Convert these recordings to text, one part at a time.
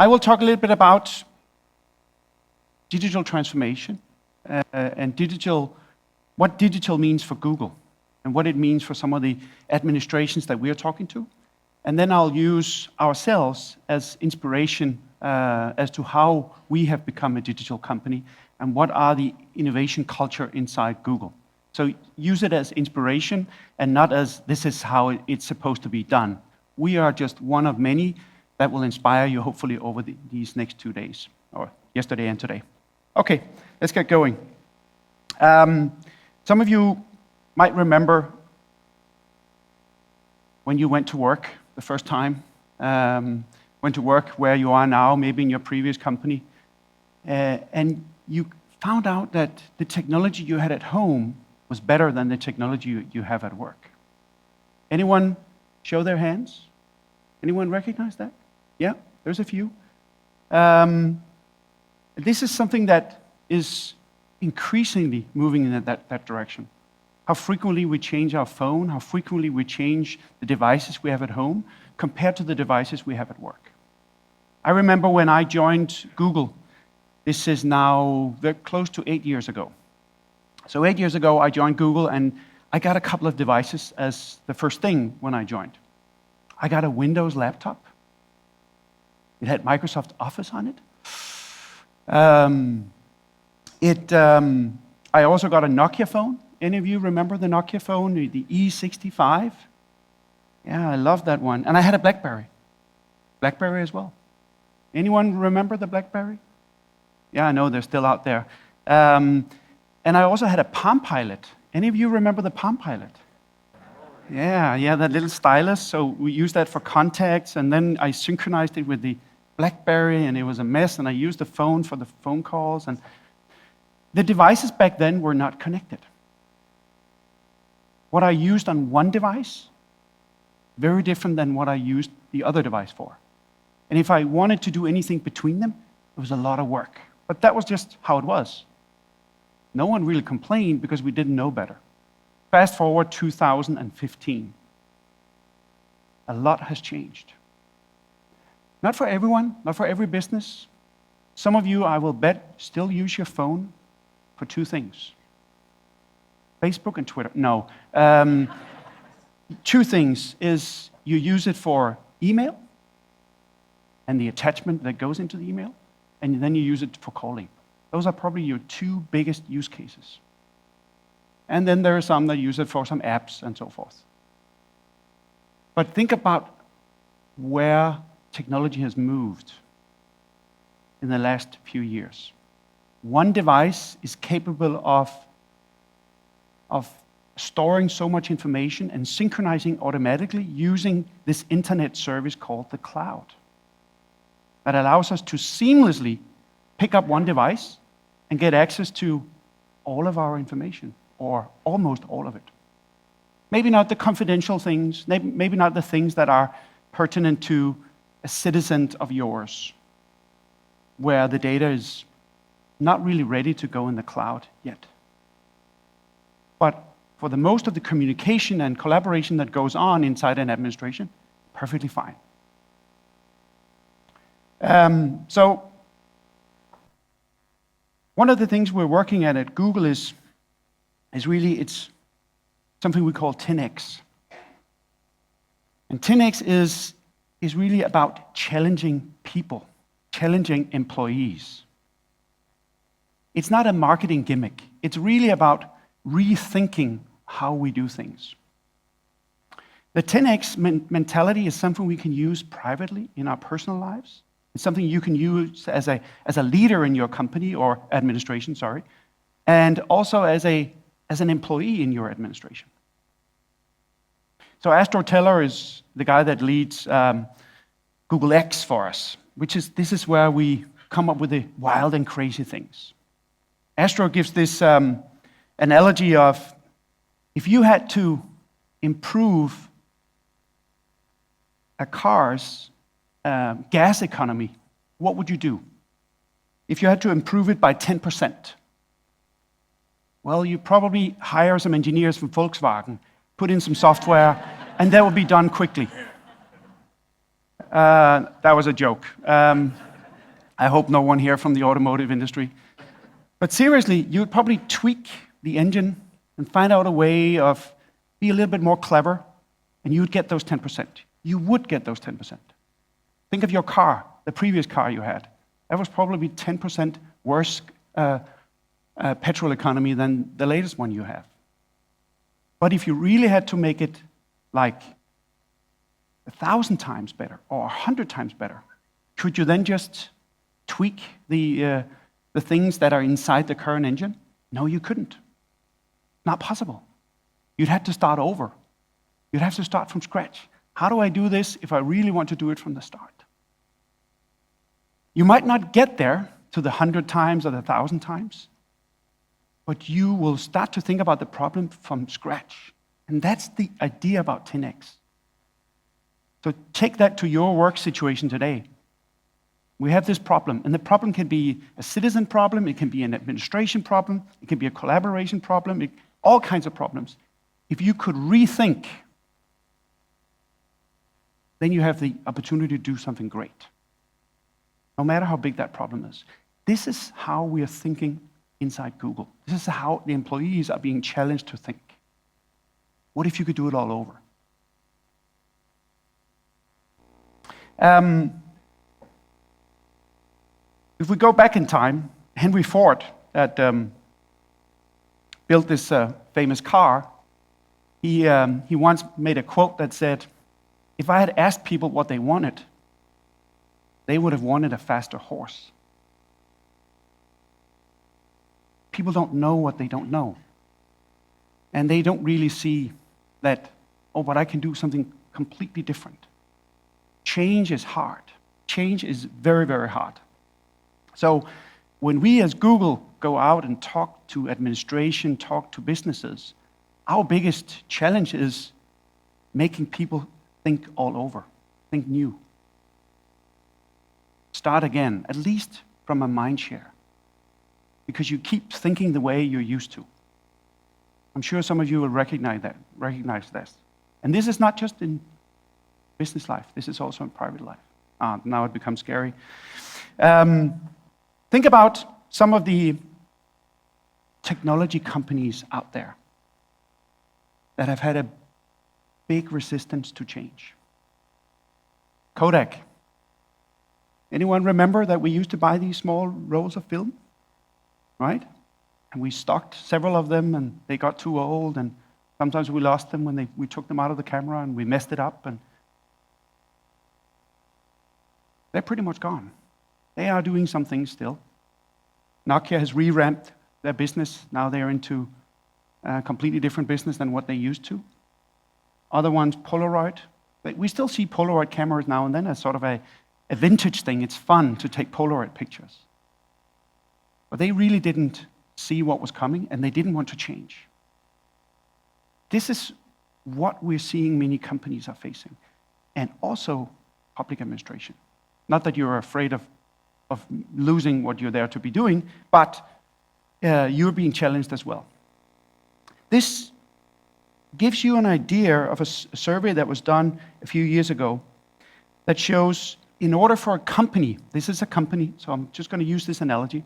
I will talk a little bit about digital transformation and what digital means for Google and what it means for some of the administrations that we are talking to. And then I'll use ourselves as inspiration as to how we have become a digital company and what are the innovation culture inside Google. So use it as inspiration and not as this is how it's supposed to be done. We are just one of many that will inspire you hopefully over these next 2 days, or yesterday and today. Okay, let's get going. Some of you might remember when you went to work the first time, went to work where you are now, maybe in your previous company, and you found out that the technology you had at home was better than the technology you have at work. Anyone show their hands? Anyone recognize that? Yeah, there's a few. This is something that is increasingly moving in that direction. How frequently we change our phone, how frequently we change the devices we have at home compared to the devices we have at work. I remember when I joined Google, this is now very close to 8 years ago. So 8 years ago, I joined Google and I got a couple of devices as the first thing when I joined. I got a Windows laptop. It had Microsoft Office on it. I also got a Nokia phone. Any of you remember the Nokia phone, the E65? Yeah, I love that one. And I had a BlackBerry. BlackBerry as well. Anyone remember the BlackBerry? Yeah, I know they're still out there. And I also had a Palm Pilot. Any of you remember the Palm Pilot? Yeah, that little stylus. So we used that for contacts, and then I synchronized it with the BlackBerry, and it was a mess, and I used the phone for the phone calls. And the devices back then were not connected. What I used on one device, very different than what I used the other device for. And if I wanted to do anything between them, it was a lot of work. But that was just how it was. No one really complained because we didn't know better. Fast forward 2015. A lot has changed. Not for everyone, not for every business. Some of you, I will bet, still use your phone for 2 things. Facebook and Twitter. No. 2 things is you use it for email and the attachment that goes into the email, and then you use it for calling. Those are probably your 2 biggest use cases. And then there are some that use it for some apps and so forth. But think about where technology has moved in the last few years. One device is capable of storing so much information and synchronizing automatically using this internet service called the cloud. That allows us to seamlessly pick up one device and get access to all of our information, or almost all of it. Maybe not the confidential things, maybe not the things that are pertinent to a citizen of yours, where the data is not really ready to go in the cloud yet. But for the most of the communication and collaboration that goes on inside an administration, perfectly fine. So one of the things we're working at Google is really, it's something we call 10X. And 10X is really about challenging people, challenging employees. It's not a marketing gimmick. It's really about rethinking how we do things. The 10X mentality is something we can use privately in our personal lives. It's something you can use as a leader in your company or administration, and also as an employee in your administration. So Astro Teller is the guy that leads Google X for us, this is where we come up with the wild and crazy things. Astro gives this analogy of if you had to improve a car's gas economy, what would you do? If you had to improve it by 10%, well, you probably hire some engineers from Volkswagen, put in some software, and that will be done quickly. That was a joke. I hope no one here from the automotive industry. But seriously, you would probably tweak the engine and find out a way of be a little bit more clever, and you would get those 10%. You would get those 10%. Think of your car, the previous car you had. That was probably 10% worse petrol economy than the latest one you have. But if you really had to make it like 1,000 times better or 100 times better, could you then just tweak the things that are inside the current engine? No, you couldn't. Not possible. You'd have to start over. You'd have to start from scratch. How do I do this if I really want to do it from the start? You might not get there to the 100 times or the 1,000 times, but you will start to think about the problem from scratch. And that's the idea about 10x. So take that to your work situation today. We have this problem, and the problem can be a citizen problem, it can be an administration problem, it can be a collaboration problem, all kinds of problems. If you could rethink, then you have the opportunity to do something great, no matter how big that problem is. This is how we are thinking inside Google. This is how the employees are being challenged to think. What if you could do it all over? If we go back in time, Henry Ford that built this famous car, he once made a quote that said, if I had asked people what they wanted, they would have wanted a faster horse. People don't know what they don't know. And they don't really see that, oh, but I can do something completely different. Change is hard. Change is very, very hard. So when we as Google go out and talk to administration, talk to businesses, our biggest challenge is making people think all over, think new. Start again, at least from a mind share, because you keep thinking the way you're used to. I'm sure some of you will recognize this. And this is not just in business life, this is also in private life. Now it becomes scary. Think about some of the technology companies out there that have had a big resistance to change. Kodak. Anyone remember that we used to buy these small rolls of film? Right? And we stocked several of them, and they got too old, and sometimes we lost them when we took them out of the camera, and we messed it up, and they're pretty much gone. They are doing some things still. Nokia has re-ramped their business. Now they're into a completely different business than what they used to. Other ones, Polaroid. But we still see Polaroid cameras now and then as sort of a vintage thing. It's fun to take Polaroid pictures. But they really didn't see what was coming, and they didn't want to change. This is what we're seeing many companies are facing, and also public administration. Not that you're afraid of losing what you're there to be doing, but you're being challenged as well. This gives you an idea of a survey that was done a few years ago that shows in order for a company, this is a company, so I'm just going to use this analogy,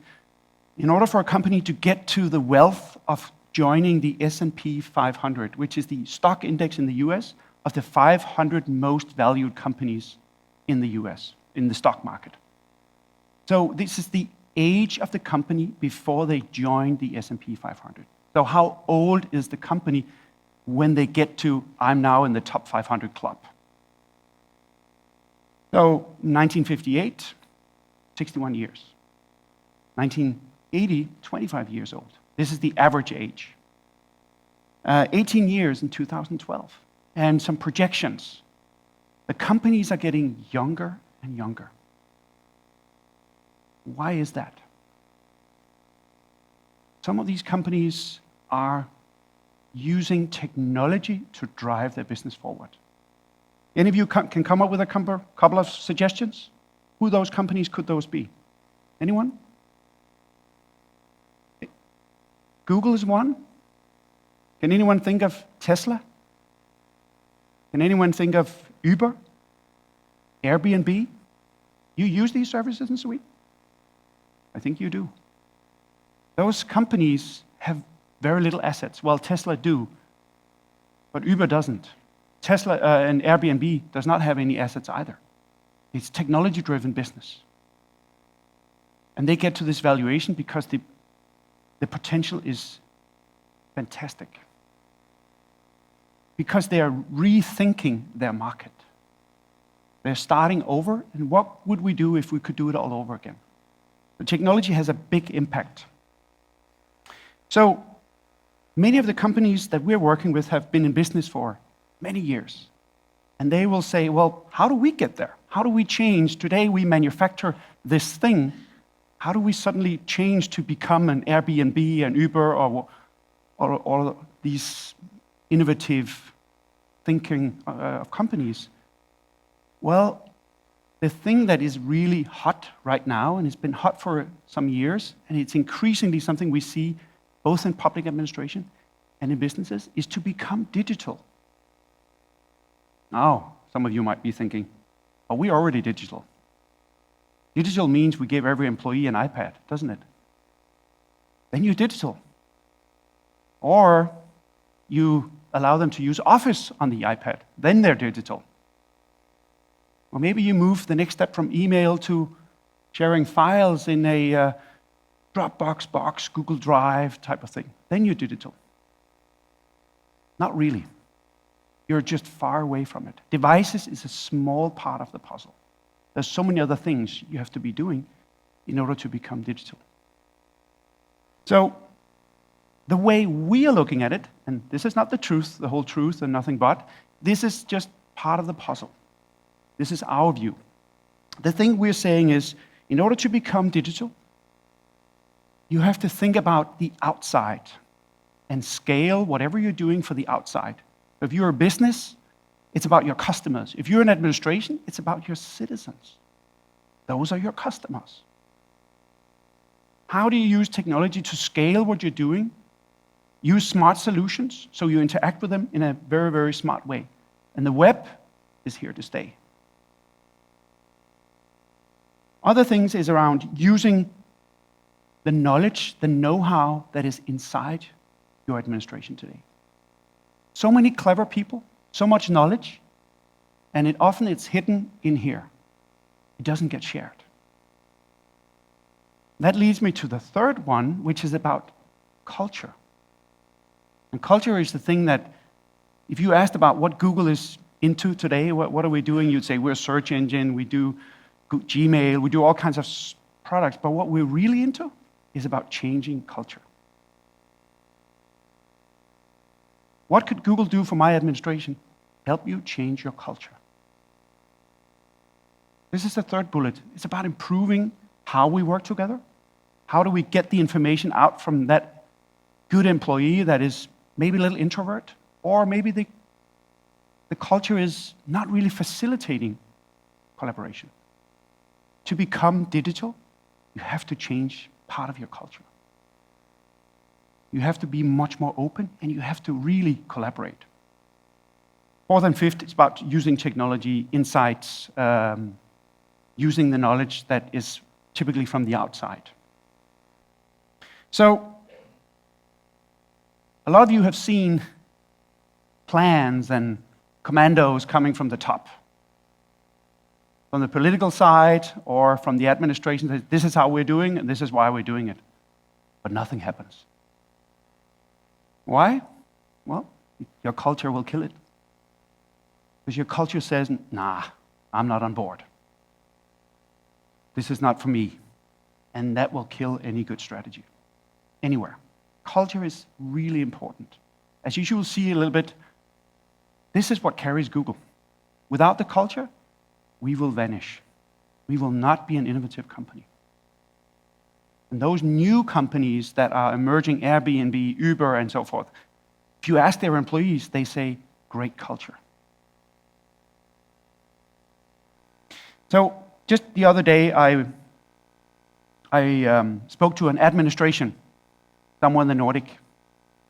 in order for a company to get to the wealth of joining the S&P 500, which is the stock index in the US of the 500 most valued companies in the US, in the stock market. So this is the age of the company before they join the S&P 500. So how old is the company when they get to, I'm now in the top 500 club? So 1958, 61 years. 1980, 25 years old. This is the average age. 18 years in 2012. And some projections. The companies are getting younger and younger. Why is that? Some of these companies are using technology to drive their business forward. Any of you can come up with a couple of suggestions? Who those companies could those be? Anyone? Google is one. Can anyone think of Tesla? Can anyone think of Uber? Airbnb? You use these services in Sweden? I think you do. Those companies have very little assets. Well, Tesla do, but Uber doesn't. Tesla and Airbnb does not have any assets either. It's technology-driven business. And they get to this valuation because the potential is fantastic. Because they are rethinking their market. They're starting over, and what would we do if we could do it all over again? The technology has a big impact. So, many of the companies that we're working with have been in business for many years. And they will say, well, how do we get there? How do we change? Today we manufacture this thing. How do we suddenly change to become an Airbnb, an Uber, or these innovative thinking of companies? Well, the thing that is really hot right now, and it's been hot for some years, and it's increasingly something we see both in public administration and in businesses, is to become digital. Now, some of you might be thinking, are we already digital? Digital means we give every employee an iPad, doesn't it? Then you're digital. Or you allow them to use Office on the iPad, then they're digital. Or maybe you move the next step from email to sharing files in a Dropbox box, Google Drive type of thing. Then you're digital. Not really. You're just far away from it. Devices is a small part of the puzzle. There's so many other things you have to be doing in order to become digital. So, the way we are looking at it, and this is not the truth, the whole truth, and nothing but, this is just part of the puzzle. This is our view. The thing we're saying is, in order to become digital, you have to think about the outside and scale whatever you're doing for the outside. If you're a business, it's about your customers. If you're in administration, it's about your citizens. Those are your customers. How do you use technology to scale what you're doing? Use smart solutions so you interact with them in a very, very smart way. And the web is here to stay. Other things is around using the knowledge, the know-how that is inside your administration today. So many clever people, so much knowledge, and often it's hidden in here. It doesn't get shared. That leads me to the third one, which is about culture. And culture is the thing that, if you asked about what Google is into today, what are we doing, you'd say we're a search engine, we do Gmail, we do all kinds of products, but what we're really into is about changing culture. What could Google do for my administration? Help you change your culture. This is the third bullet. It's about improving how we work together. How do we get the information out from that good employee that is maybe a little introvert, or maybe the culture is not really facilitating collaboration. To become digital, you have to change part of your culture. You have to be much more open, and you have to really collaborate. Fourth and fifth, it's about using technology, insights, using the knowledge that is typically from the outside. So, a lot of you have seen plans and commandos coming from the top. From the political side or from the administration, this is how we're doing and this is why we're doing it. But nothing happens. Why? Well, your culture will kill it. Because your culture says, nah, I'm not on board. This is not for me. And that will kill any good strategy. Anywhere. Culture is really important. As you will see a little bit, this is what carries Google. Without the culture, we will vanish. We will not be an innovative company. And those new companies that are emerging, Airbnb, Uber, and so forth, if you ask their employees, they say, great culture. So, just the other day, I spoke to an administration, somewhere in the Nordic.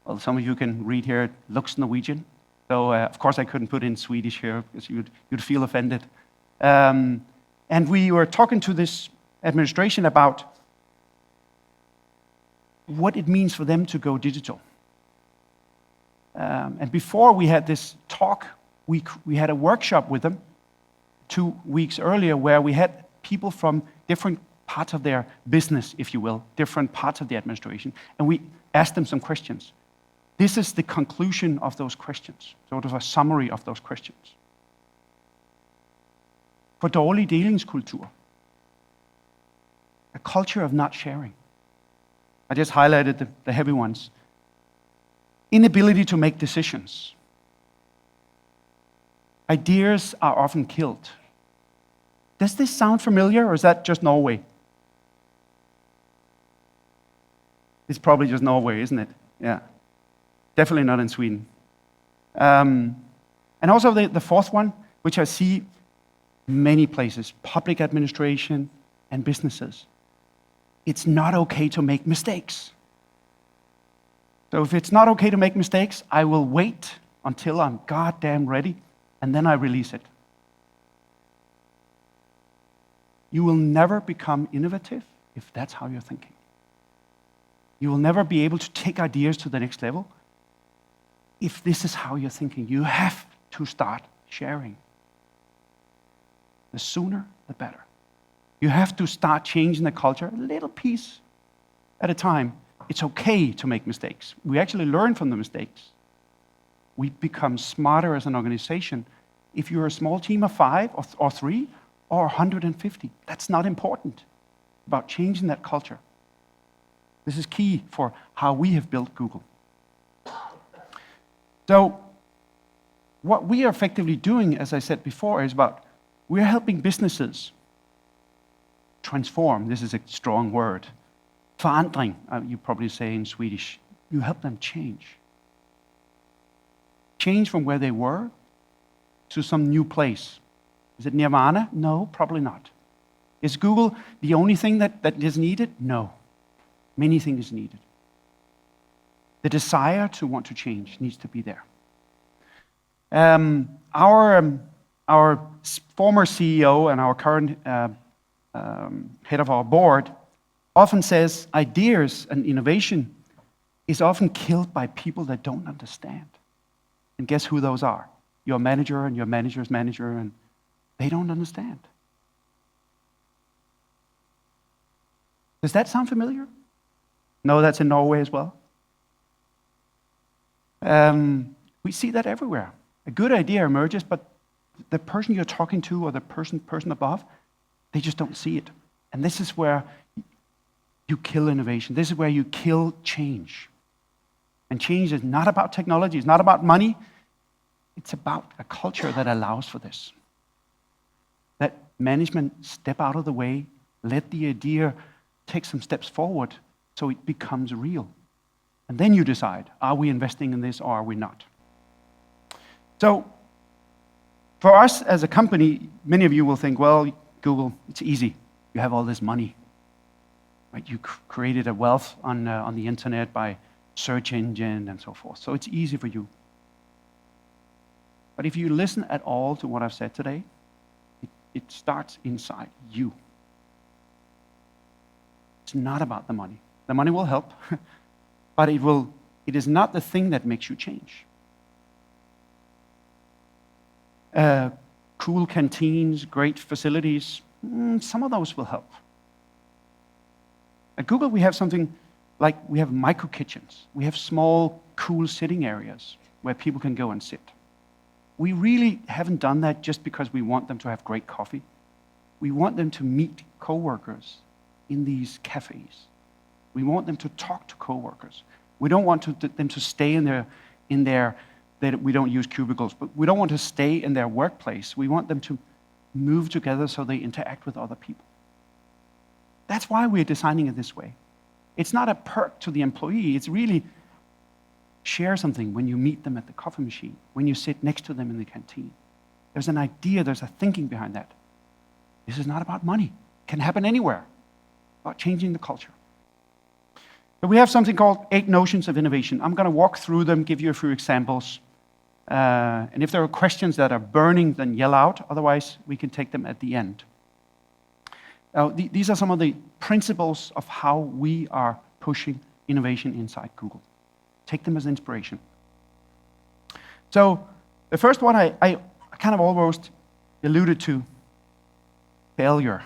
Well, some of you can read here, it looks Norwegian. So, of course, I couldn't put in Swedish here, because you'd feel offended. And we were talking to this administration about what it means for them to go digital. And before we had this talk, we had a workshop with them 2 weeks earlier where we had people from different parts of their business, if you will, different parts of the administration, and we asked them some questions. This is the conclusion of those questions, sort of a summary of those questions. For dårlig delingskultur, a culture of not sharing. I just highlighted the heavy ones. Inability to make decisions. Ideas are often killed. Does this sound familiar, or is that just Norway? It's probably just Norway, isn't it? Yeah. Definitely not in Sweden. And also the fourth one, which I see many places, public administration and businesses. It's not okay to make mistakes. So if it's not okay to make mistakes, I will wait until I'm goddamn ready, and then I release it. You will never become innovative if that's how you're thinking. You will never be able to take ideas to the next level if this is how you're thinking. You have to start sharing. The sooner, the better. You have to start changing the culture a little piece at a time. It's okay to make mistakes. We actually learn from the mistakes. We become smarter as an organization. If you're a small team of 5 or 3 or 150, that's not important. About changing that culture. This is key for how we have built Google. So, what we are effectively doing, as I said before, is we're helping businesses transform. This is a strong word. Forandring, you probably say in Swedish. You help them change. Change from where they were to some new place. Is it nirvana? No, probably not. Is Google the only thing that is needed? No. Many things are needed. The desire to want to change needs to be there. Our former CEO and our current head of our board often says ideas and innovation is often killed by people that don't understand. And guess who those are? Your manager and your manager's manager, and they don't understand. Does that sound familiar? No, that's in Norway as well. We see that everywhere. A good idea emerges, but the person you're talking to or the person above, they just don't see it. And this is where you kill innovation. This is where you kill change. And change is not about technology. It's not about money. It's about a culture that allows for this. That management step out of the way, let the idea take some steps forward so it becomes real. And then you decide, are we investing in this or are we not? So, for us as a company, many of you will think, well, Google, it's easy. You have all this money. Right? You created a wealth on the internet by search engine and so forth. So it's easy for you. But if you listen at all to what I've said today, it starts inside you. It's not about the money. The money will help, but it is not the thing that makes you change. Cool canteens, great facilities, some of those will help. At Google, we have something like we have micro kitchens. We have small, cool sitting areas where people can go and sit. We really haven't done that just because we want them to have great coffee. We want them to meet coworkers in these cafes. We want them to talk to coworkers. We don't want them to stay in their we don't use cubicles, but we don't want to stay in their workplace. We want them to move together so they interact with other people. That's why we're designing it this way. It's not a perk to the employee. It's really share something when you meet them at the coffee machine, when you sit next to them in the canteen. There's an idea, there's a thinking behind that. This is not about money. It can happen anywhere. About changing the culture. But we have something called 8 notions of innovation. I'm going to walk through them, give you a few examples. And if there are questions that are burning, then yell out. Otherwise, we can take them at the end. Now, these are some of the principles of how we are pushing innovation inside Google. Take them as inspiration. So the first one I kind of almost alluded to, failure.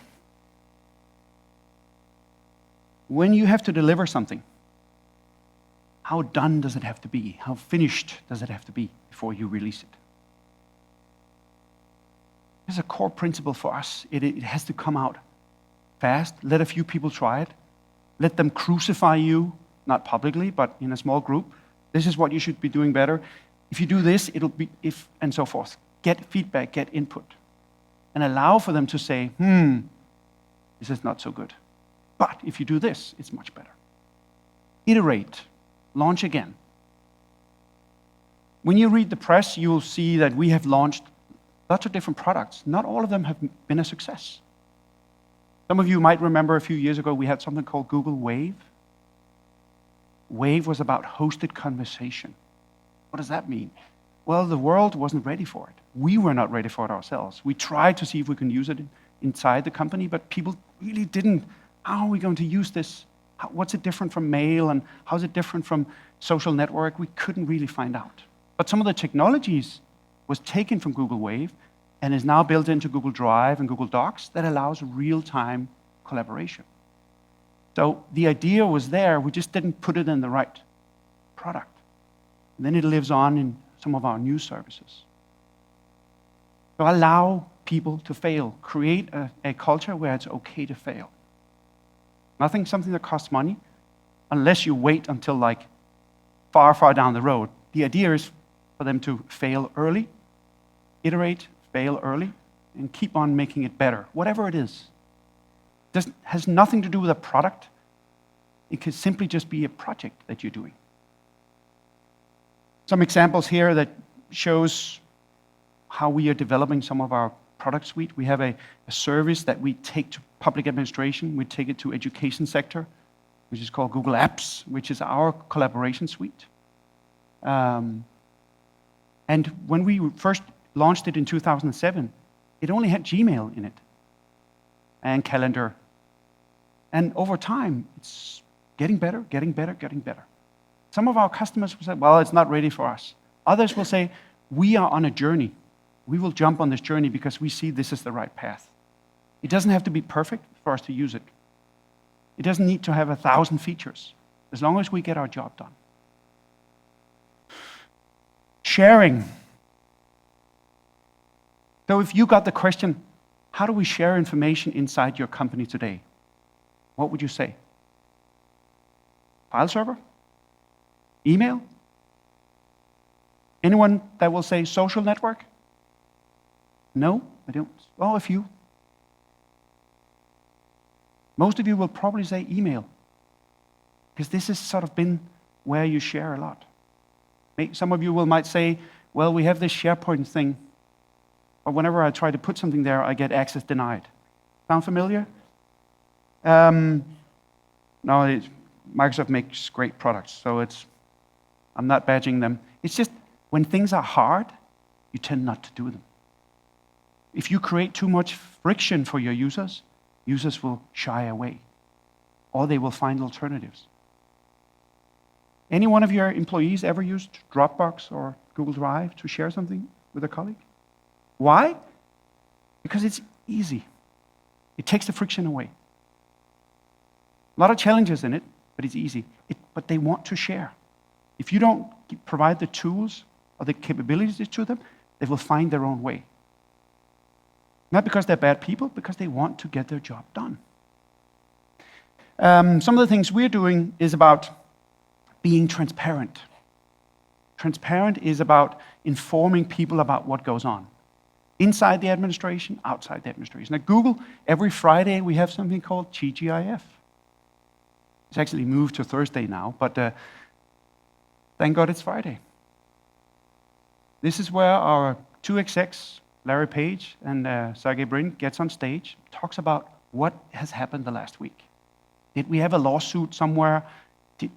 When you have to deliver something, how done does it have to be? How finished does it have to be before you release it? There's a core principle for us. It has to come out fast. Let a few people try it. Let them crucify you, not publicly, but in a small group. This is what you should be doing better. If you do this, it'll be if, and so forth. Get feedback, get input, and allow for them to say, this is not so good. But if you do this, it's much better. Iterate, launch again. When you read the press, you will see that we have launched lots of different products. Not all of them have been a success. Some of you might remember a few years ago we had something called Google Wave. Wave was about hosted conversation. What does that mean? Well, the world wasn't ready for it. We were not ready for it ourselves. We tried to see if we can use it inside the company, but people really didn't. How are we going to use this? What's it different from mail, and how's it different from social network? We couldn't really find out. But some of the technologies was taken from Google Wave and is now built into Google Drive and Google Docs that allows real-time collaboration. So the idea was there, we just didn't put it in the right product. And then it lives on in some of our new services. So allow people to fail. Create a culture where it's okay to fail. Something that costs money, unless you wait until like far, far down the road. The idea is for them to fail early, iterate, fail early, and keep on making it better, whatever it is. Has nothing to do with a product. It could simply just be a project that you're doing. Some examples here that shows how we are developing some of our product suite. We have a service that we take to public administration. We take it to education sector, which is called Google Apps, which is our collaboration suite. And when we first launched it in 2007, it only had Gmail in it and calendar. And over time, it's getting better, getting better, getting better. Some of our customers will say, well, it's not ready for us. Others will say, we are on a journey. We will jump on this journey because we see this is the right path. It doesn't have to be perfect for us to use it. It doesn't need to have 1,000 features, as long as we get our job done. Sharing. So if you got the question, how do we share information inside your company today? What would you say? File server? Email? Anyone that will say social network? No, I don't. Oh, a few. Most of you will probably say email, because this has sort of been where you share a lot. Some of you might say, well, we have this SharePoint thing, but whenever I try to put something there, I get access denied. Sound familiar? No, Microsoft makes great products, so I'm not badging them. It's just when things are hard, you tend not to do them. If you create too much friction for your users, users will shy away, or they will find alternatives. Any one of your employees ever used Dropbox or Google Drive to share something with a colleague? Why? Because it's easy. It takes the friction away. A lot of challenges in it, but it's easy. But they want to share. If you don't provide the tools or the capabilities to them, they will find their own way. Not because they're bad people, because they want to get their job done. Some of the things we're doing is about being transparent. Transparent is about informing people about what goes on. Inside the administration, outside the administration. At Google, every Friday we have something called TGIF. It's actually moved to Thursday now, but thank God it's Friday. This is where our two execs, Larry Page and Sergey Brin, gets on stage, talks about what has happened the last week. Did we have a lawsuit somewhere?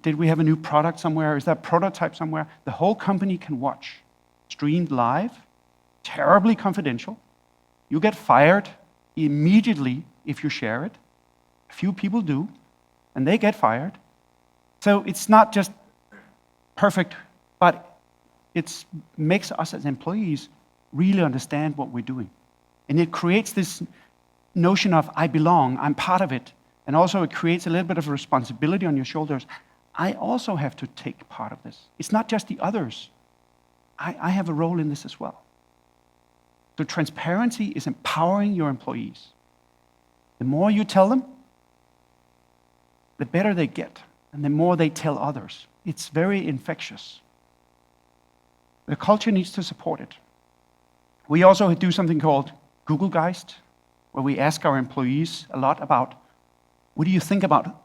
Did we have a new product somewhere? Is there a prototype somewhere? The whole company can watch, streamed live, terribly confidential. You get fired immediately if you share it. A few people do, and they get fired. So it's not just perfect, but it makes us as employees really understand what we're doing. And it creates this notion of, I belong, I'm part of it. And also it creates a little bit of a responsibility on your shoulders. I also have to take part of this. It's not just the others. I have a role in this as well. So transparency is empowering your employees. The more you tell them, the better they get, and the more they tell others. It's very infectious. The culture needs to support it. We also do something called Google Geist, where we ask our employees a lot about, what do you think about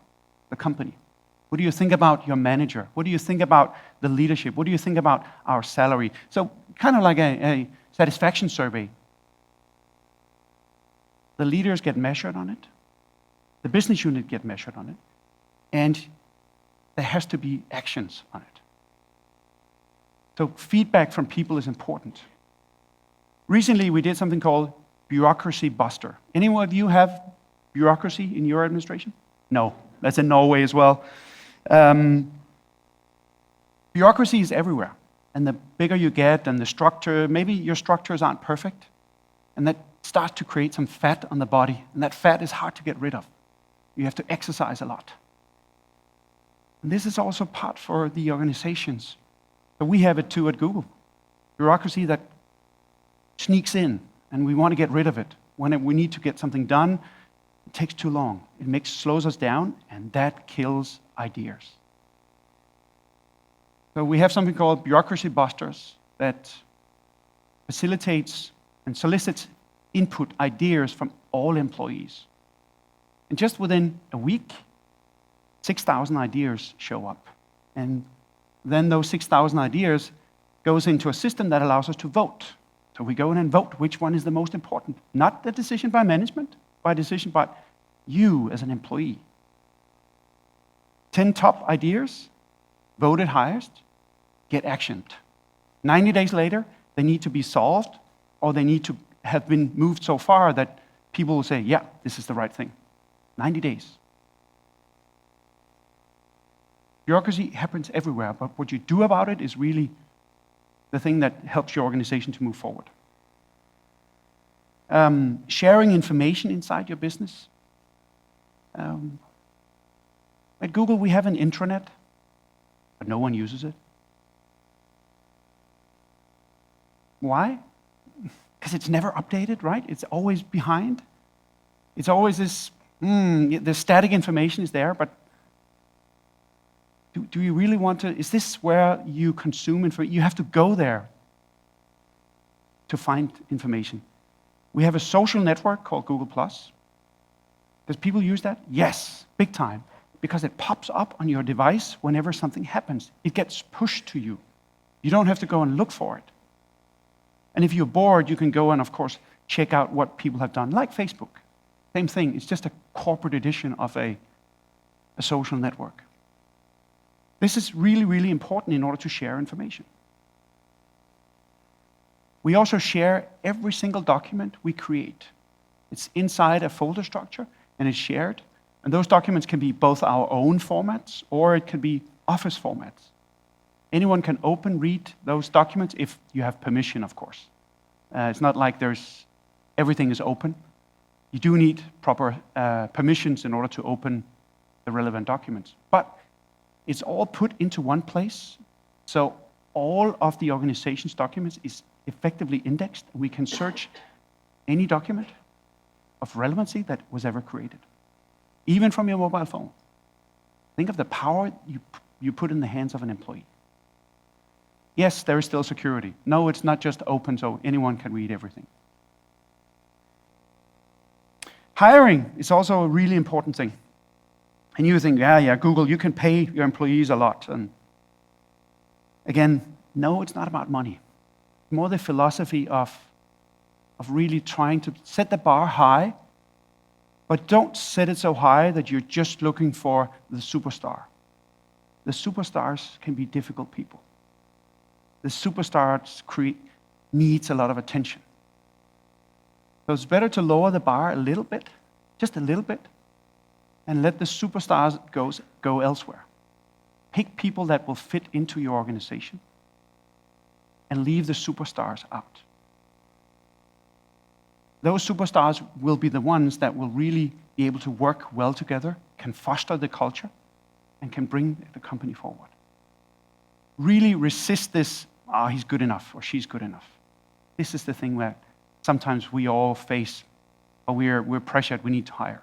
the company? What do you think about your manager? What do you think about the leadership? What do you think about our salary? So kind of like a satisfaction survey. The leaders get measured on it. The business unit get measured on it. And there has to be actions on it. So feedback from people is important. Recently, we did something called Bureaucracy Buster. Any of you have bureaucracy in your administration? No, that's in Norway as well. Bureaucracy is everywhere. And the bigger you get and the structure, maybe your structures aren't perfect. And that starts to create some fat on the body. And that fat is hard to get rid of. You have to exercise a lot. And this is also part for the organizations. So we have it too at Google. Bureaucracy that sneaks in, and we want to get rid of it. When we need to get something done, it takes too long. It slows us down, and that kills ideas. So we have something called Bureaucracy Busters that facilitates and solicits input, ideas from all employees. And just within a week, 6,000 ideas show up. And then those 6,000 ideas goes into a system that allows us to vote. So we go in and vote which one is the most important. Not the decision by management, by decision by you as an employee. 10 top ideas, voted highest, get actioned. 90 days later, they need to be solved, or they need to have been moved so far that people will say, yeah, this is the right thing. 90 days. Bureaucracy happens everywhere, but what you do about it is really the thing that helps your organization to move forward. Sharing information inside your business. At Google, we have an intranet, but no one uses it. Why? Because it's never updated, right? It's always behind. It's always this, the static information is there, but do you really want to, is this where you consume information? You have to go there to find information. We have a social network called Google+. Does people use that? Yes, big time, because it pops up on your device whenever something happens. It gets pushed to you. You don't have to go and look for it. And if you're bored, you can go and, of course, check out what people have done, like Facebook. Same thing, it's just a corporate edition of a social network. This is really, really important in order to share information. We also share every single document we create. It's inside a folder structure, and it's shared. And those documents can be both our own formats, or it can be Office formats. Anyone can read those documents if you have permission, of course. It's not like everything is open. You do need proper permissions in order to open the relevant documents. But it's all put into one place, so all of the organization's documents is effectively indexed. We can search any document of relevancy that was ever created, even from your mobile phone. Think of the power you put in the hands of an employee. Yes, there is still security. No, it's not just open so anyone can read everything. Hiring is also a really important thing. And you think, yeah, Google, you can pay your employees a lot. And again, no, it's not about money. More the philosophy of really trying to set the bar high, but don't set it so high that you're just looking for the superstar. The superstars can be difficult people. The superstars needs a lot of attention. So it's better to lower the bar a little bit, just a little bit, and let the superstars go elsewhere. Pick people that will fit into your organization and leave the superstars out. Those superstars will be the ones that will really be able to work well together, can foster the culture, and can bring the company forward. Really resist this, he's good enough or she's good enough. This is the thing where sometimes we all face, or we're pressured, we need to hire.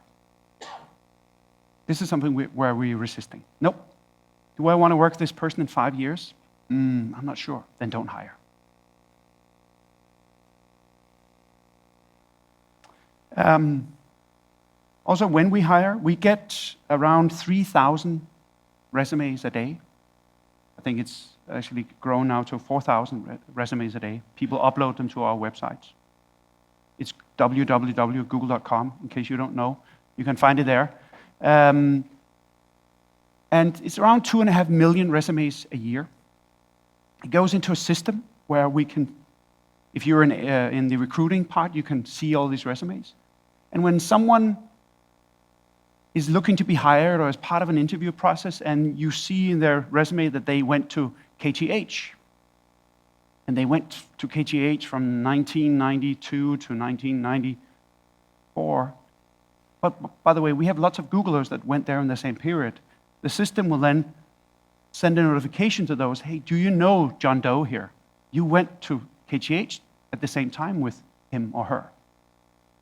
This is something where we're resisting. Nope. Do I want to work with this person in 5 years? I'm not sure. Then don't hire. Also, when we hire, we get around 3,000 resumes a day. I think it's actually grown now to 4,000 resumes a day. People upload them to our websites. It's www.google.com, in case you don't know. You can find it there. And it's around 2.5 million resumes a year. It goes into a system where we can, if you're in the recruiting part, you can see all these resumes. And when someone is looking to be hired or as part of an interview process, and you see in their resume that they went to KTH, and they went to KTH from 1992 to 1994. But by the way, we have lots of Googlers that went there in the same period. The system will then send a notification to those, hey, do you know John Doe here? You went to KTH at the same time with him or her.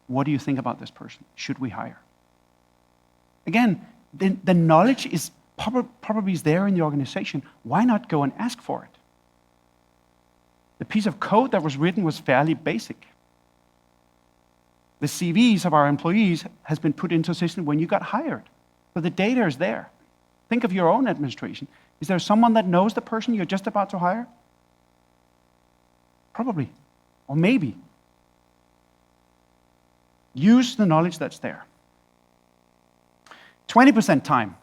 What do you think about this person? Should we hire? Again, the knowledge is probably is there in the organization. Why not go and ask for it? The piece of code that was written was fairly basic. The CVs of our employees has been put into a system when you got hired. So the data is there. Think of your own administration. Is there someone that knows the person you're just about to hire? Probably, or maybe. Use the knowledge that's there. 20% time.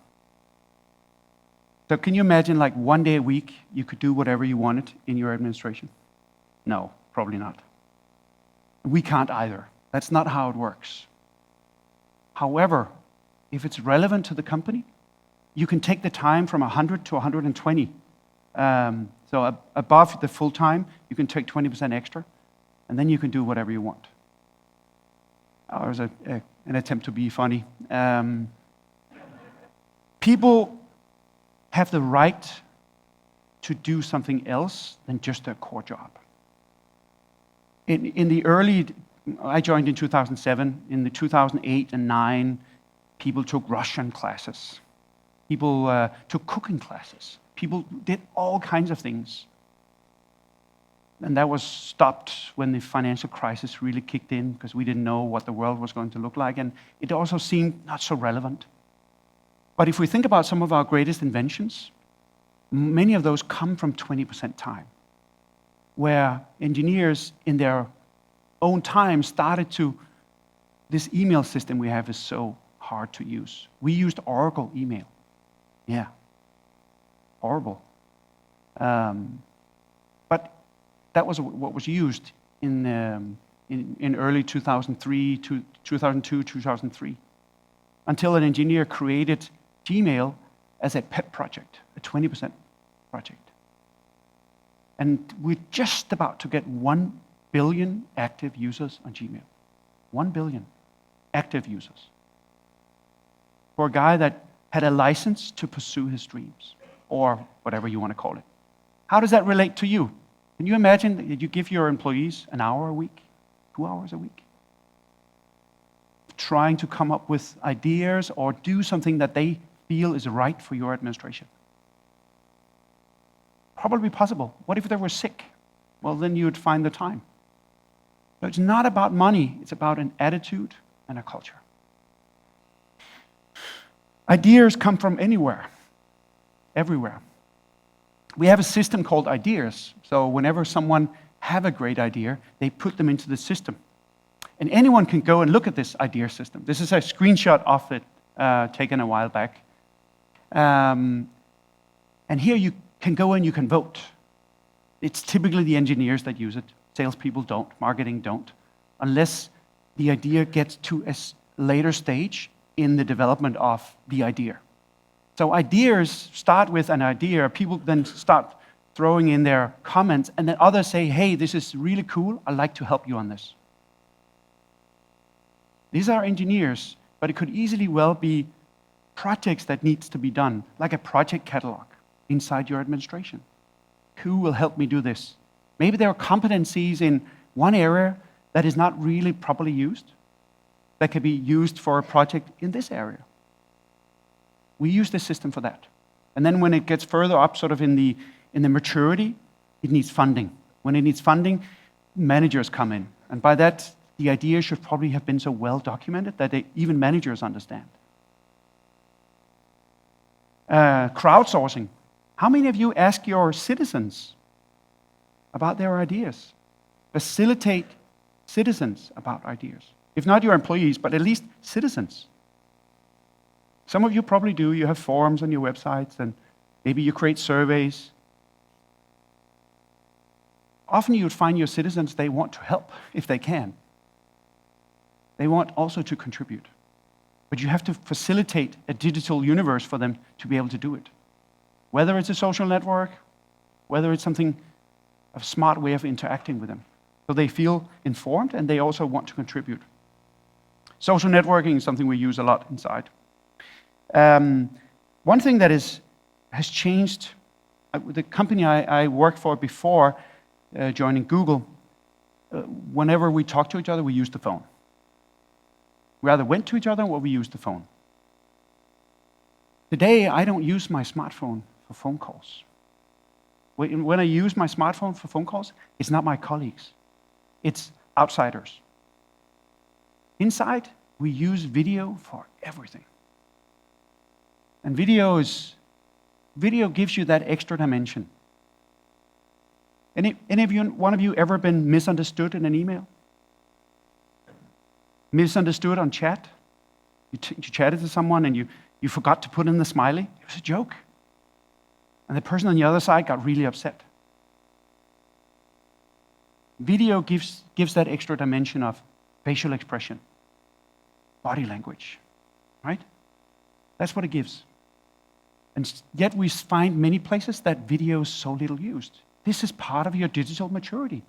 So can you imagine like 1 day a week you could do whatever you wanted in your administration? No, probably not. We can't either. That's not how it works. However, if it's relevant to the company, you can take the time from 100 to 120. So above the full time, you can take 20% extra, and then you can do whatever you want. There's an attempt to be funny. People have the right to do something else than just their core job. In the early, I joined in 2007. In the 2008 and 9, people took Russian classes. People took cooking classes. People did all kinds of things. And that was stopped when the financial crisis really kicked in because we didn't know what the world was going to look like. And it also seemed not so relevant. But if we think about some of our greatest inventions, many of those come from 20% time, where engineers in their own time started to, this email system we have is so hard to use. We used Oracle email. Yeah, horrible. But that was what was used in early 2003, 2002, 2003, until an engineer created Gmail as a pet project, a 20% project. And we're just about to get 1 billion active users on Gmail. 1 billion active users. For a guy that had a license to pursue his dreams, or whatever you want to call it. How does that relate to you? Can you imagine that you give your employees an hour a week, 2 hours a week, trying to come up with ideas or do something that they feel is right for your administration? Probably possible. What if they were sick? Well, then you would find the time. So it's not about money, it's about an attitude and a culture. Ideas come from anywhere, everywhere. We have a system called ideas. So whenever someone have a great idea, they put them into the system. And anyone can go and look at this idea system. This is a screenshot of it taken a while back. And here you can go and you can vote. It's typically the engineers that use it. Salespeople don't, marketing don't, unless the idea gets to a later stage in the development of the idea. So ideas start with an idea. People then start throwing in their comments, and then others say, hey, this is really cool. I'd like to help you on this. These are engineers, but it could easily well be projects that needs to be done, like a project catalog inside your administration. Who will help me do this? Maybe there are competencies in one area that is not really properly used, that could be used for a project in this area. We use this system for that. And then when it gets further up, sort of in the maturity, it needs funding. When it needs funding, managers come in. And by that, the idea should probably have been so well documented that even managers understand. Crowdsourcing. How many of you ask your citizens about their ideas? Facilitate citizens about ideas. If not your employees, but at least citizens. Some of you probably do. You have forums on your websites, and maybe you create surveys. Often you'd find your citizens, they want to help if they can. They want also to contribute. But you have to facilitate a digital universe for them to be able to do it. Whether it's a social network, whether it's something, a smart way of interacting with them. So they feel informed and they also want to contribute. Social networking is something we use a lot inside. One thing that has changed, the company I worked for before joining Google, whenever we talk to each other, we use the phone. We either went to each other or we used the phone. Today, I don't use my smartphone for phone calls. When I use my smartphone for phone calls, it's not my colleagues. It's outsiders. Inside, we use video for everything. And video gives you that extra dimension. One of you ever been misunderstood in an email? Misunderstood on chat? You chatted to someone and you forgot to put in the smiley. It was a joke. And the person on the other side got really upset. Video gives that extra dimension of facial expression, body language, right? That's what it gives. And yet we find many places that video is so little used. This is part of your digital maturity.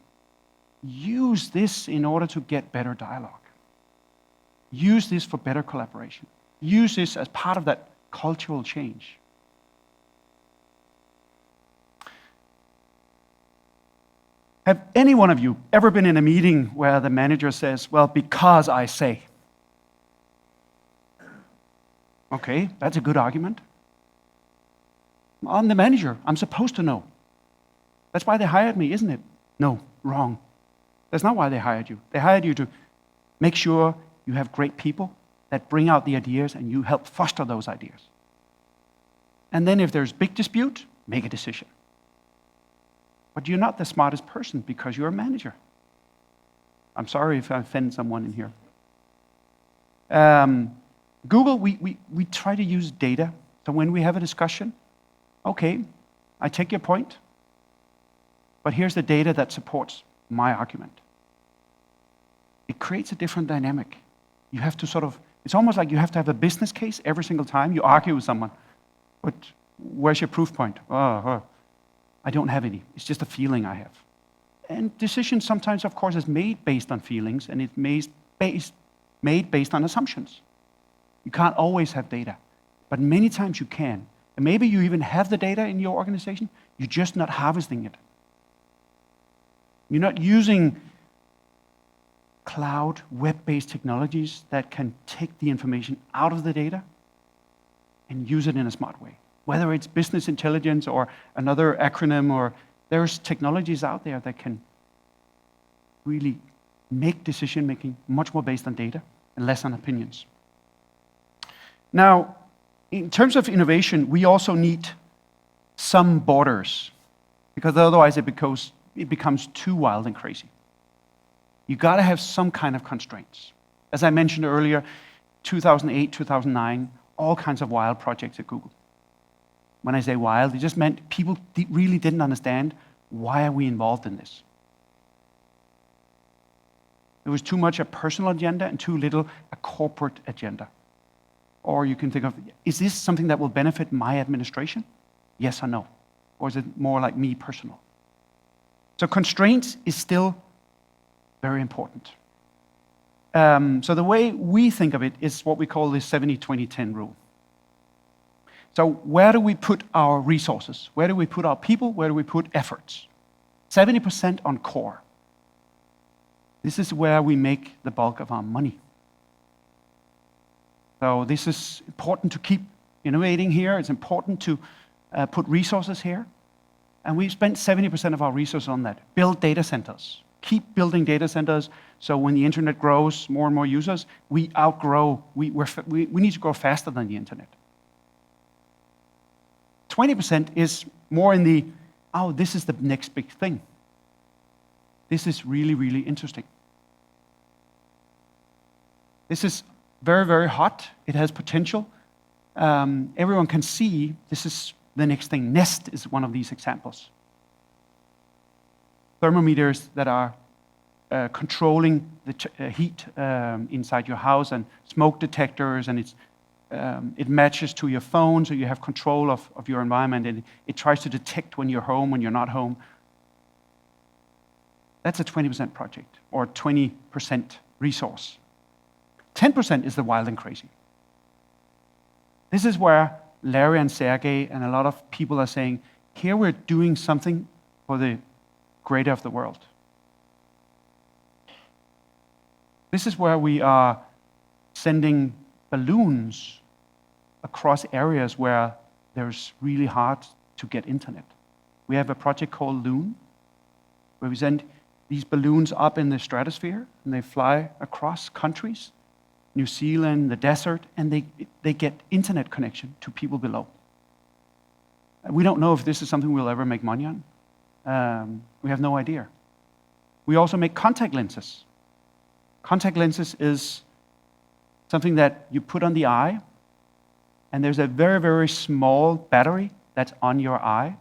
Use this in order to get better dialogue. Use this for better collaboration. Use this as part of that cultural change. Have any one of you ever been in a meeting where the manager says, well, because I say? Okay, that's a good argument. I'm the manager. I'm supposed to know. That's why they hired me, isn't it? No, wrong. That's not why they hired you. They hired you to make sure you have great people that bring out the ideas and you help foster those ideas. And then if there's big dispute, make a decision. But you're not the smartest person because you're a manager. I'm sorry if I offend someone in here. Google, we try to use data. So when we have a discussion, okay, I take your point, but here's the data that supports my argument. It creates a different dynamic. You have to it's almost like you have to have a business case every single time you argue with someone. But where's your proof point? I don't have any. It's just a feeling I have. And decisions sometimes, of course, is made based on feelings, and it's made based on assumptions. You can't always have data, but many times you can. And maybe you even have the data in your organization, you're just not harvesting it. You're not using cloud, web-based technologies that can take the information out of the data and use it in a smart way. Whether it's business intelligence or another acronym, or there's technologies out there that can really make decision-making much more based on data and less on opinions. Now, in terms of innovation, we also need some borders, because otherwise it becomes too wild and crazy. You gotta have some kind of constraints. As I mentioned earlier, 2008, 2009, all kinds of wild projects at Google. When I say wild, it just meant people really didn't understand why are we involved in this. It was too much a personal agenda and too little a corporate agenda. Or you can think of, is this something that will benefit my administration? Yes or no? Or is it more like me personal? So constraints is still very important. So the way we think of it is what we call the 70-20-10 rule. So where do we put our resources? Where do we put our people? Where do we put efforts? 70% on core. This is where we make the bulk of our money. So this is important to keep innovating here. It's important to put resources here. And we've spent 70% of our resources on that. Build data centers. Keep building data centers so when the internet grows, more and more users, we outgrow, we need to grow faster than the internet. 20% is more in the, oh, this is the next big thing. This is really, really interesting. This is very, very hot. It has potential. Everyone can see this is the next thing. Nest is one of these examples. Thermometers that are controlling the heat inside your house, and smoke detectors, and it matches to your phone, so you have control of your environment, and it tries to detect when you're home, when you're not home. That's a 20% project, or 20% resource. 10% is the wild and crazy. This is where Larry and Sergey and a lot of people are saying, here we're doing something for the greater of the world. This is where we are sending balloons across areas where there's really hard to get internet. We have a project called Loon, where we send these balloons up in the stratosphere, and they fly across countries, New Zealand, the desert, and they get internet connection to people below. We don't know if this is something we'll ever make money on. We have no idea. We also make contact lenses. Contact lenses is something that you put on the eye, and there's a very, very small battery that's on your eye.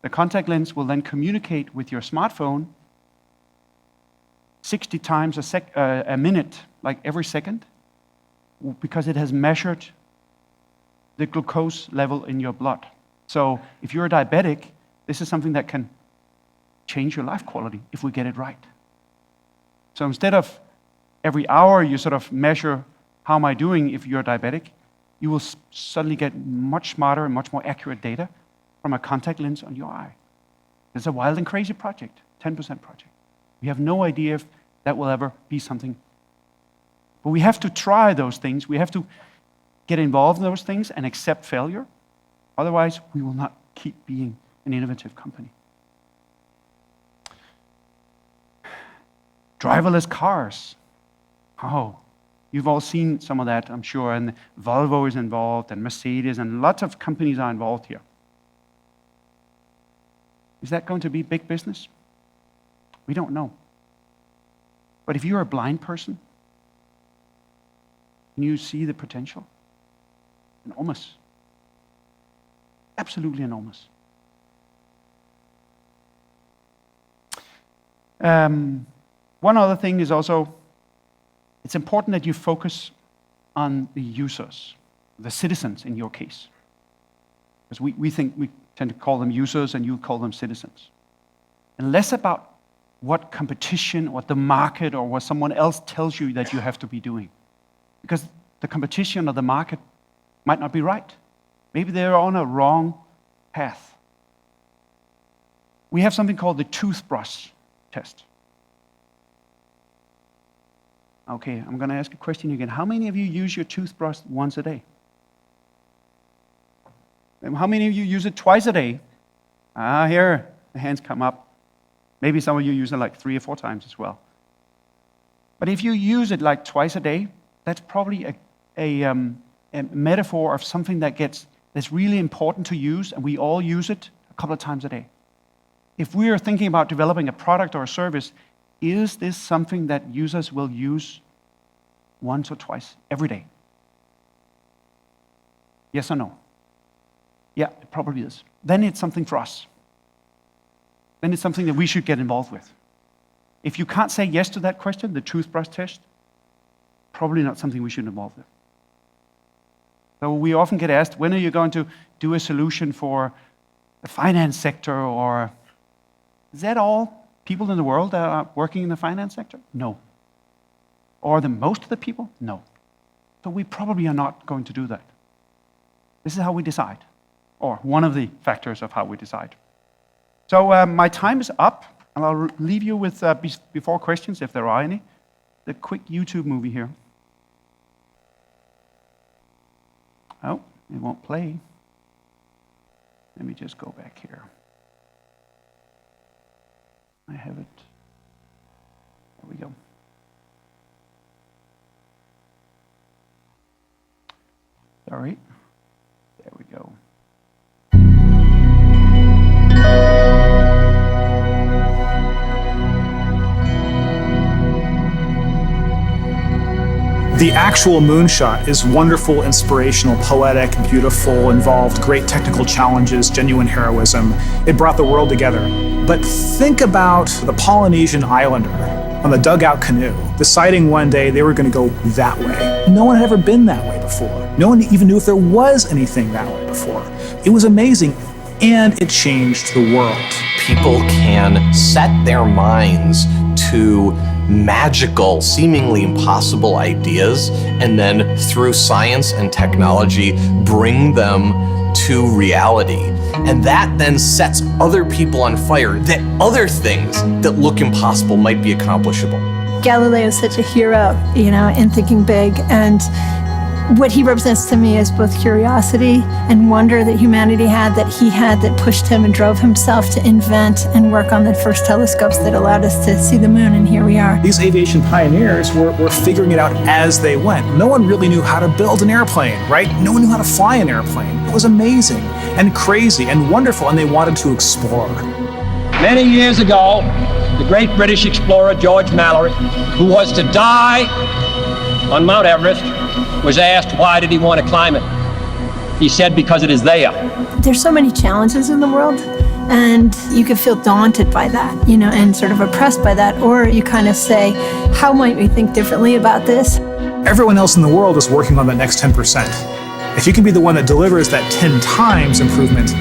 The contact lens will then communicate with your smartphone 60 times a minute, like every second, because it has measured the glucose level in your blood. So if you're a diabetic, this is something that can change your life quality if we get it right. So instead of every hour you sort of measure how am I doing if you're diabetic, you will suddenly get much smarter and much more accurate data from a contact lens on your eye. It's a wild and crazy project, 10% project. We have no idea if that will ever be something. But we have to try those things. We have to get involved in those things and accept failure. Otherwise, we will not keep being an innovative company. Driverless cars. Oh, you've all seen some of that, I'm sure. And Volvo is involved, and Mercedes, and lots of companies are involved here. Is that going to be big business? We don't know. But if you're a blind person, can you see the potential? Enormous. Absolutely enormous. One other thing is also, it's important that you focus on the users, the citizens in your case. Because we tend to call them users and you call them citizens. And less about what competition, what the market, or what someone else tells you that you have to be doing. Because the competition or the market might not be right. Maybe they're on a wrong path. We have something called the Toothbrush Test. Okay, I'm going to ask a question again. How many of you use your toothbrush once a day? And how many of you use it twice a day? Here, the hands come up. Maybe some of you use it like 3 or 4 times as well. But if you use it like twice a day, that's probably a metaphor of something that's really important to use, and we all use it a couple of times a day. If we are thinking about developing a product or a service, is this something that users will use once or twice every day? Yes or no? Yeah, it probably is. Then it's something for us. Then it's something that we should get involved with. If you can't say yes to that question, the toothbrush test, probably not something we should involve with. So we often get asked, when are you going to do a solution for the finance sector, or is that all people in the world that are working in the finance sector? No. Or most of the people? No. So we probably are not going to do that. This is how we decide, or one of the factors of how we decide. So my time is up, and I'll leave you with, before questions, if there are any, the quick YouTube movie here. Oh, it won't play. Let me just go back here. I have it. There we go. Sorry. There we go. The actual moonshot is wonderful, inspirational, poetic, beautiful, involved great technical challenges, genuine heroism. It brought the world together. But think about the Polynesian islander on the dugout canoe, deciding one day they were going to go that way. No one had ever been that way before. No one even knew if there was anything that way before. It was amazing, and it changed the world. People can set their minds to magical, seemingly impossible ideas, and then through science and technology, bring them to reality. And that then sets other people on fire, that other things that look impossible might be accomplishable. Galileo is such a hero, in thinking big, and what he represents to me is both curiosity and wonder that humanity had, that pushed him and drove himself to invent and work on the first telescopes that allowed us to see the moon, and here we are. These aviation pioneers were figuring it out as they went. No one really knew how to build an airplane, right? No one knew how to fly an airplane. It was amazing and crazy and wonderful, and they wanted to explore. Many years ago, the great British explorer George Mallory, who was to die on Mount Everest, was asked why did he want to climb it. He said, because it is there. There's so many challenges in the world, and you can feel daunted by that, and sort of oppressed by that, or you kind of say, how might we think differently about this? Everyone else in the world is working on that next 10%. If you can be the one that delivers that 10 times improvement,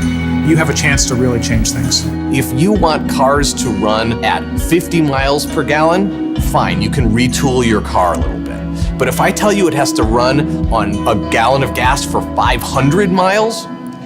you have a chance to really change things. If you want cars to run at 50 miles per gallon, fine, you can retool your car a little bit. But if I tell you it has to run on a gallon of gas for 500 miles,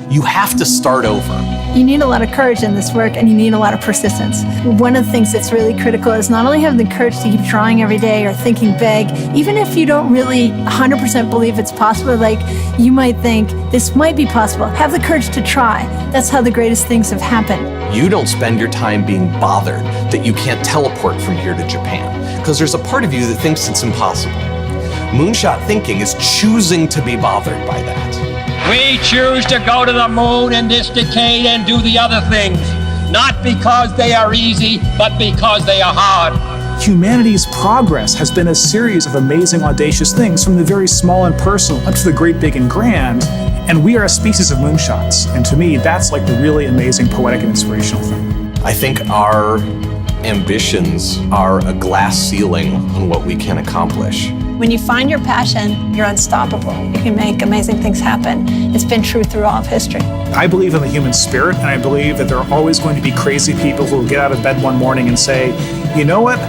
you have to start over. You need a lot of courage in this work, and you need a lot of persistence. One of the things that's really critical is not only having the courage to keep trying every day or thinking big, even if you don't really 100% believe it's possible, like you might think this might be possible, have the courage to try. That's how the greatest things have happened. You don't spend your time being bothered that you can't teleport from here to Japan, because there's a part of you that thinks it's impossible. Moonshot thinking is choosing to be bothered by that. We choose to go to the moon in this decade and do the other things, not because they are easy, but because they are hard. Humanity's progress has been a series of amazing, audacious things, from the very small and personal up to the great, big, and grand. And we are a species of moonshots. And to me, that's like the really amazing, poetic, and inspirational thing. I think our ambitions are a glass ceiling on what we can accomplish. When you find your passion, you're unstoppable. You can make amazing things happen. It's been true through all of history. I believe in the human spirit, and I believe that there are always going to be crazy people who will get out of bed one morning and say, you know what?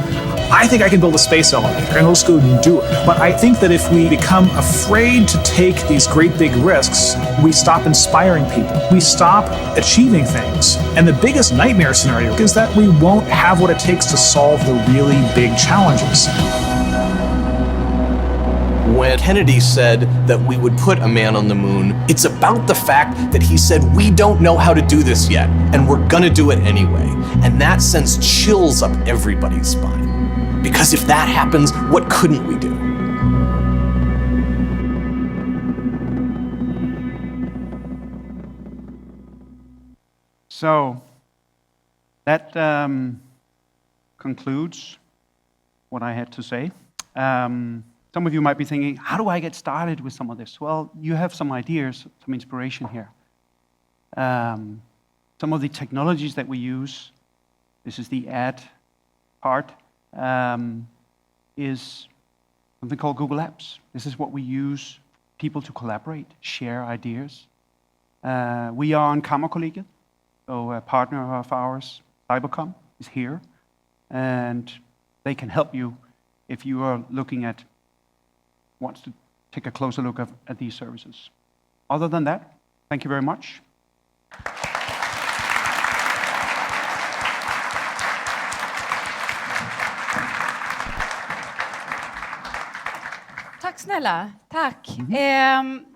I think I can build a space elevator, and let's go and do it. But I think that if we become afraid to take these great big risks, we stop inspiring people. We stop achieving things. And the biggest nightmare scenario is that we won't have what it takes to solve the really big challenges. When Kennedy said that we would put a man on the moon, it's about the fact that he said, we don't know how to do this yet, and we're gonna do it anyway. And that sends chills up everybody's spine. Because if that happens, what couldn't we do? So that concludes what I had to say. Some of you might be thinking, how do I get started with some of this? Well, you have some ideas, some inspiration here. Some of the technologies that we use, this is the add part, is something called Google Apps. This is what we use people to collaborate, share ideas. We are on Kammerkollegiet, so a partner of ours, Cybercom, is here, and they can help you if you are wants to take a closer look at these services. Other than that, thank you very much. Tack snälla, tack.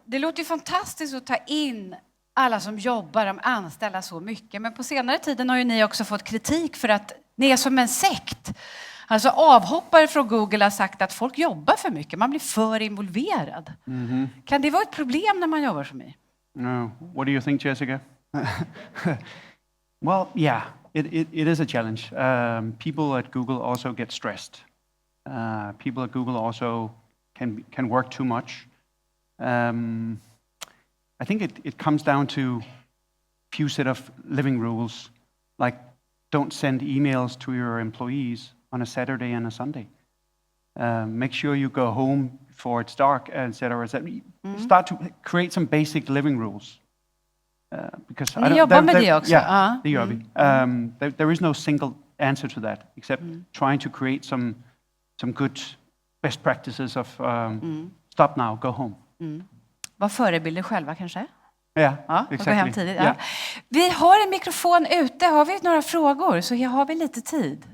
Det låter ju fantastiskt att ta in alla som jobbar, de anställda så mycket. Men på senare tiden har ju ni också fått kritik för att ni är som en sekt. Alltså avhoppare från Google har sagt att folk jobbar för mycket, man blir för involverad. Kan det vara ett problem när man jobbar som ni? No. What do you think, Jessica? Well, yeah, it is a challenge. People at Google also get stressed. People at Google also can work too much. I think it comes down to few set of living rules, like don't send emails to your employees on a Saturday and a Sunday. Make sure you go home before it's dark, etc. Start to create some basic living rules. Because Ni jobbar med det också? Yeah, det gör vi. There is no single answer to that, except trying to create some good best practices of stop now, go home. Var förebilder själva kanske? Yeah, ja, exactly. Gå hem tidigt. Ja. Yeah. Vi har en mikrofon ute. Har vi några frågor så här har vi lite tid.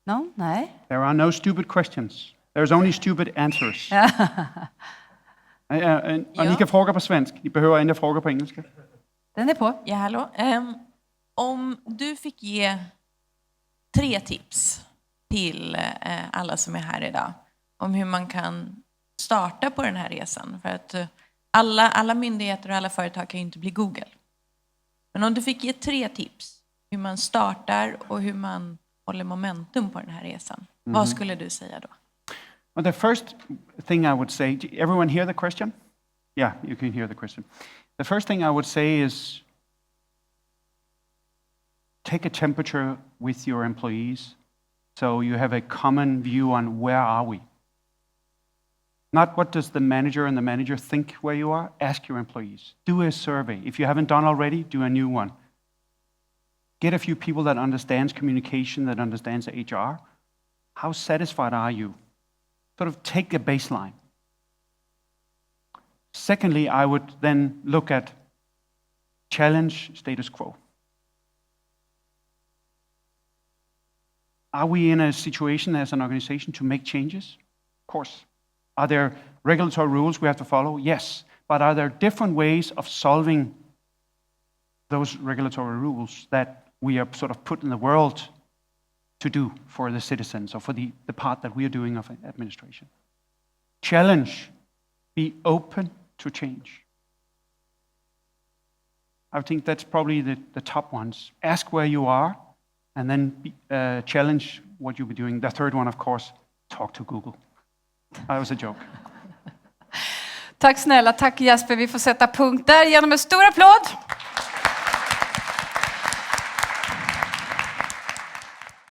No? Nej? There are no stupid questions. There's only stupid answers. Och ni kan fråga på svensk. Ni behöver inte fråga på engelska. Den är på. Ja, hallå. Om du fick ge 3 tips till alla som är här idag om hur man kan starta på den här resan. För att alla myndigheter och alla företag kan ju inte bli Google. Men om du fick ge 3 tips hur man startar och hur man håller momentum på den här resan. Vad skulle du säga då? Well, the first thing I would say, everyone hear the question? Yeah, you can hear the question. The first thing I would say is take a temperature with your employees so you have a common view on where are we. Not what does the manager and the manager think where you are. Ask your employees. Do a survey. If you haven't done already, do a new one. Get a few people that understands communication, that understands HR. How satisfied are you? Sort of take a baseline. Secondly, I would then look at challenge status quo. Are we in a situation as an organization to make changes? Of course. Are there regulatory rules we have to follow? Yes. But are there different ways of solving those regulatory rules that we are sort of put in the world to do for the citizens or for the part that we are doing of administration? Challenge. Be open to change. I think that's probably the top ones. Ask where you are and then challenge what you'll be doing. The third one, of course, talk to Google. That was a joke. Tack snälla, tack Jesper. Vi får sätta punkt där genom en stor applåd.